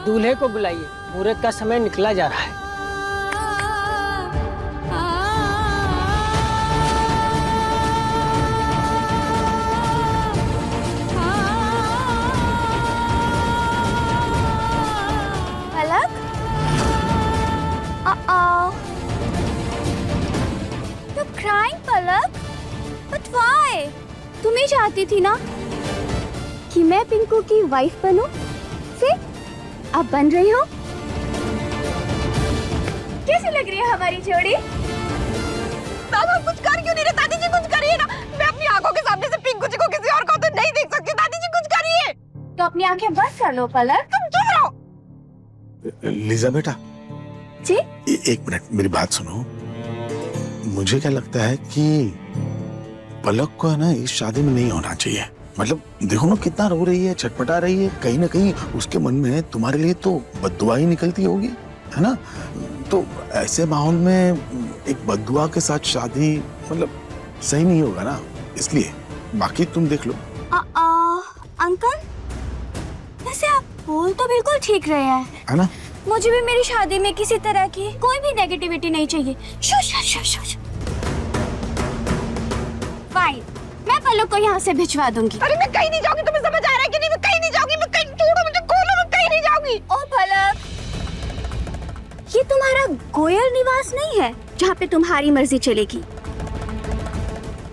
दूल्हे को बुलाइए, मुहूर्त का समय निकला जा रहा है। पलक? You're crying, Palak? But why? तुम ही चाहती थी ना कि मैं पिंकू की वाइफ बनूं? फिर अब बन रही हो? कैसी लग रही है हमारी जोड़ी? दादा कुछ कर क्यों नहीं रहे? दादी जी कुछ करिए ना। मैं अपनी आंखों के सामने से पिंकू जी को किसी और को तो नहीं देख सकती। दादी जी कुछ करिए। तो अपनी आंखें बंद कर लो पलक। तुम चुप रहो। लीजा बेटा जी? एक मिनट मेरी बात सुनो। मुझे क्या लगता है कि पलक को है ना इस शादी में नहीं होना चाहिए। मतलब देखो ना कितना रो रही है, छटपटा रही है। कहीं ना कहीं उसके मन में तुम्हारे लिए तो बद्दुआ ही निकलती होगी, है ना? तो ऐसे माहौल में एक बद्दुआ के साथ शादी मतलब सही नहीं होगा ना, इसलिए बाकी तुम देख लो। अंकल, वैसे आप बोल तो बिल्कुल ठीक रहे हैं, है ना? मुझे भी मेरी शादी में किसी तरह की कोई भी नेगेटिविटी नहीं चाहिए। शुश। फाइन, मैं पलक को यहाँ से भिजवा दूंगी। अरे मैं कहीं नहीं जाऊंगी। तुम्हें समझ आ रहा है कि नहीं? मैं कहीं नहीं जाऊंगी। मैं कहीं, छोड़ो मुझे, खोलो, मैं कहीं नहीं जाऊंगी। ओ पलक, ये तुम्हारा गोयल निवास नहीं है जहाँ पे तुम्हारी मर्जी चलेगी।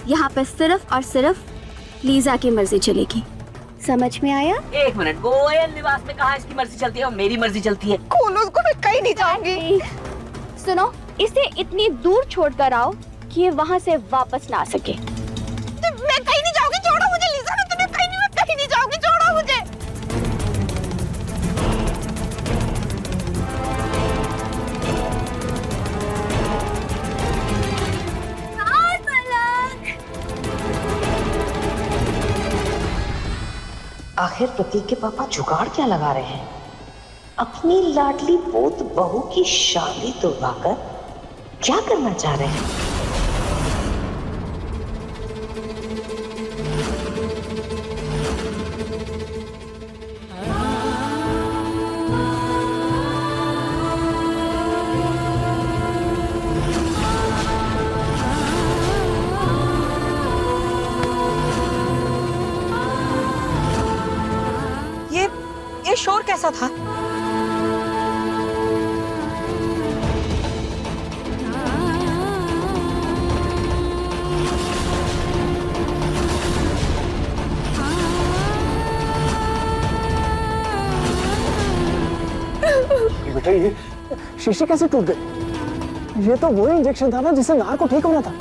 यहाँ पे सिर्फ और सिर्फ लीजा की मर्जी चलेगी। समझ में आया? एक मिनट, गोयल निवास में कहाँ इसकी मर्जी चलती है और मेरी मर्जी चलती है? खोलो उसको, मैं कहीं नहीं जाऊंगी। सुनो, इसे इतनी दूर छोड़कर आओ कि ये वहाँ से वापस ना आ सके। मैं कहीं नहीं जाऊंगी। छोड़ो मुझे लीजा। मैं तुम्हें कहीं नहीं जाऊंगी। छोड़ो मुझे। आखिर प्रतीक के पापा जुगाड़ क्या लगा रहे हैं? अपनी लाडली पोत बहू की शादी तुड़वाकर क्या करना चाह रहे हैं? ये शोर कैसा था? बेटा ये शीशी कैसे टूट गई? ये तो वो इंजेक्शन था ना जिससे नार को ठीक होना था।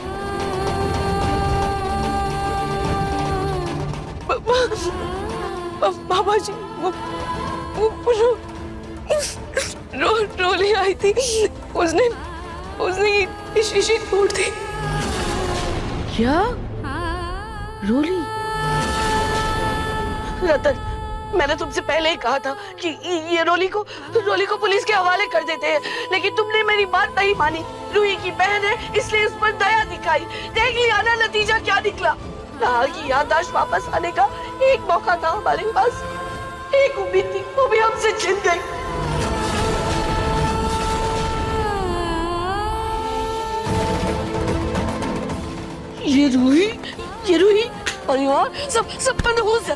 बाबा जी, वो रोली आई थी, उसने ये शीशी तोड़ दी। क्या? रोली? रतन, मैंने तुमसे पहले ही कहा था कि ये रोली को पुलिस के हवाले कर देते हैं, लेकिन तुमने मेरी बात नहीं मानी। रूही की बहन है इसलिए उस पर दया दिखाई। देख लिया ना नतीजा क्या निकला। राह की याददाश्त वापस आने का एक मौका था हमारे पास, एक उम्मीद थी, वो भी हमसे छिन गई। ये रूही परिवार सब मनहूस है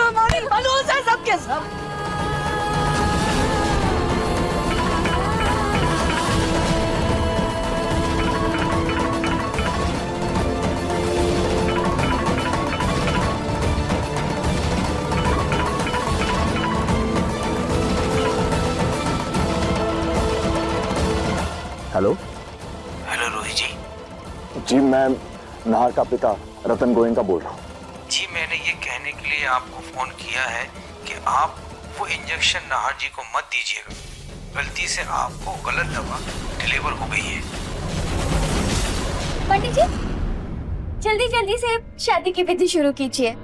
हमारी, मनहूस है सब के सब। हेलो रोहित जी। जी, मैं नाहर का पिता रतन गोयनका बोल रहा हूँ। जी, मैंने ये कहने के लिए आपको फोन किया है कि आप वो इंजेक्शन नाहर जी को मत दीजिएगा। गलती से आपको गलत दवा डिलीवर हो गई है। पंडित जी, जल्दी से शादी की विधि शुरू कीजिए।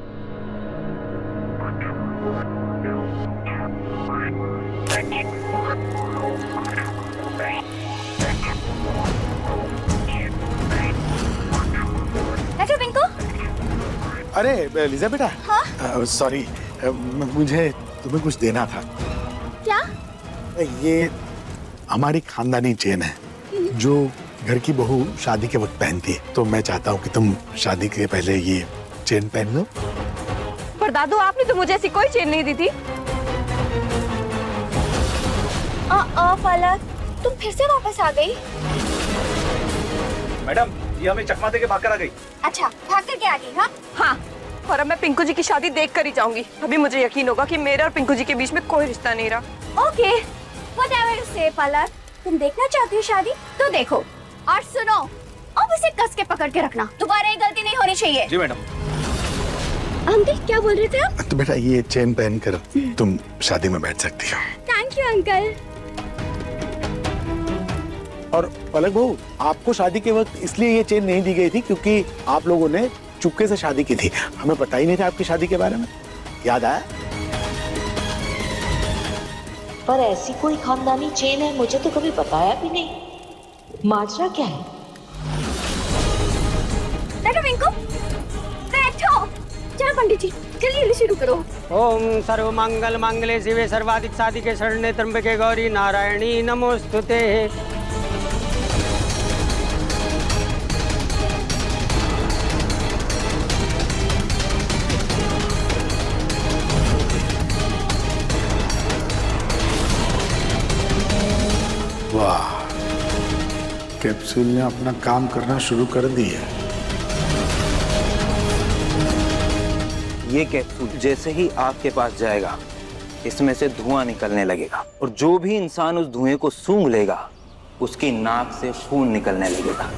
अरे लीजा बेटा, हाँ? सॉरी, मुझे तुम्हें कुछ देना था। क्या? ये हमारी खानदानी चेन है जो घर की बहू शादी के वक्त पहनती है, तो मैं चाहता हूँ कि तुम शादी के पहले ये चेन पहन लो। पर दादू, आपने तो मुझे ऐसी कोई चेन नहीं दी थी। पलक, तुम फिर से वापस आ गई? मैडम, ये हमें चकमा दे के भाग कर आ गई। अच्छा, भाग कर के आ गई? हाँ, और अब मैं पिंकू जी की शादी देख कर ही जाऊंगी। तभी मुझे यकीन होगा कि मेरे और पिंकू जी के बीच में कोई रिश्ता नहीं रहा। ओके, व्हाटएवर यू से पलक। तुम देखना चाहती हो शादी तो देखो, और सुनो, अब इसे कस के पकड़ के रखना, दोबारा ये गलती नहीं होनी चाहिए। जी मैडम। अंकल क्या बोल रहे थे आप? तो बेटा ये चेन पहनकर तुम शादी में बैठ सकती हो। Thank you uncle. और पलक बहू, आपको शादी के वक्त इसलिए ये चेन नहीं दी गई थी क्योंकि आप लोगों ने चुपके से शादी की थी, हमें पता ही नहीं था आपकी शादी के बारे में। याद आया? पर ऐसी कोई खानदानी चेन है, मुझे तो कभी बताया भी नहीं। माजरा क्या है? बैठो पिंकू, बैठो। चलो पंडित जी, जल्दी शुरू करो। ओम सर्व मंगल मांगल्ये शिवे सर्वाधिक साधिके शरण्ये त्र्यंबके गौरी नारायणी नमोस्तुते। वाह, कैप्सूल ने अपना काम करना शुरू कर दिया। ये कैप्सूल जैसे ही आग के पास जाएगा, इसमें से धुआं निकलने लगेगा, और जो भी इंसान उस धुएं को सूंघ लेगा, उसकी नाक से खून निकलने लगेगा।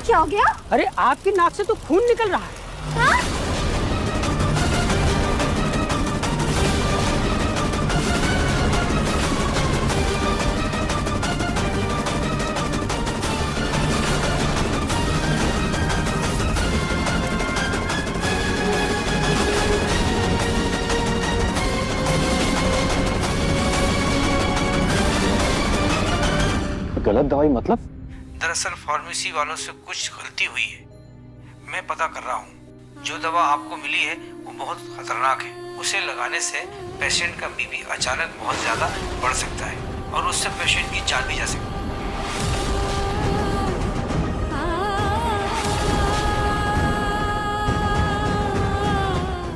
क्या हो गया? अरे आपकी नाक से तो खून निकल रहा है। हाँ? गलत दवाई मतलब? दरअसल फार्मेसी वालों से कुछ गलती हुई है। मैं पता कर रहा हूँ। जो दवा आपको मिली है वो बहुत खतरनाक है। उसे लगाने से पेशेंट का बीपी अचानक बहुत ज्यादा बढ़ सकता है और उससे पेशेंट की जान भी जा सकती है।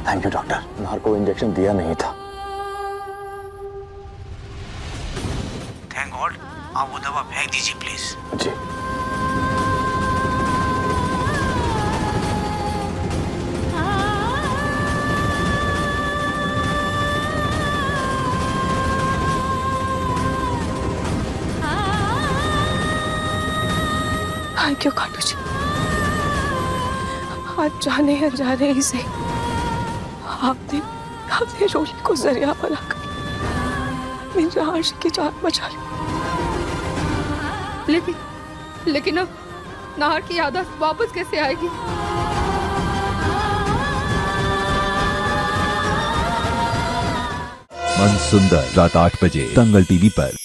थैंक यू डॉक्टर, नार को इंजेक्शन दिया नहीं था। Thank God. आप वो दवा फेंक दीजिए प्लीज। जी। Thank you Khatu ji. आज जाने अनजाने ही से आपने रोली को जरिया बनाकर मेरे आर्श की जान बचा ली। लेकिन अब नाहर की याददाश्त वापस कैसे आएगी? मन सुंदर रात 8 बजे दंगल टीवी पर।